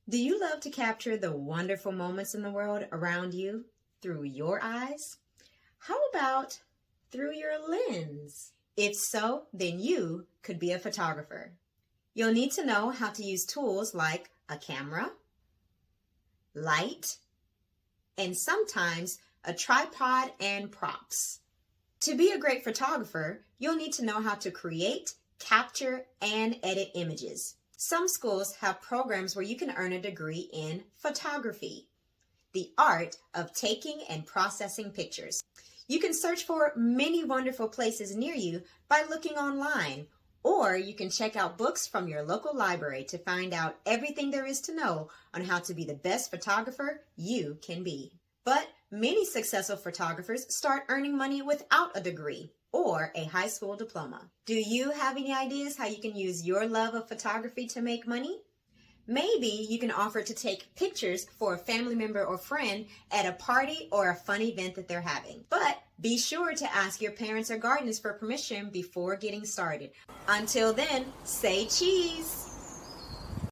Do you love to capture the wonderful moments in the world around you through your eyes? How about through your lens? If so, then you could be a photographer. You'll need to know how to use tools like a camera, light, and sometimes a tripod and props. To be a great photographer, you'll need to know how to create, capture, and edit images. Some schools have programs where you can earn a degree in photography, the art of taking and processing pictures. You can search for many wonderful places near you by looking online, or you can check out books from your local library to find out everything there is to know on how to be the best photographer you can be. But many successful photographers start earning money without a degree or a high school diploma. Do you have any ideas how you can use your love of photography to make money? Maybe you can offer to take pictures for a family member or friend at a party or a fun event that they're having. But be sure to ask your parents or guardians for permission before getting started. Until then, say cheese!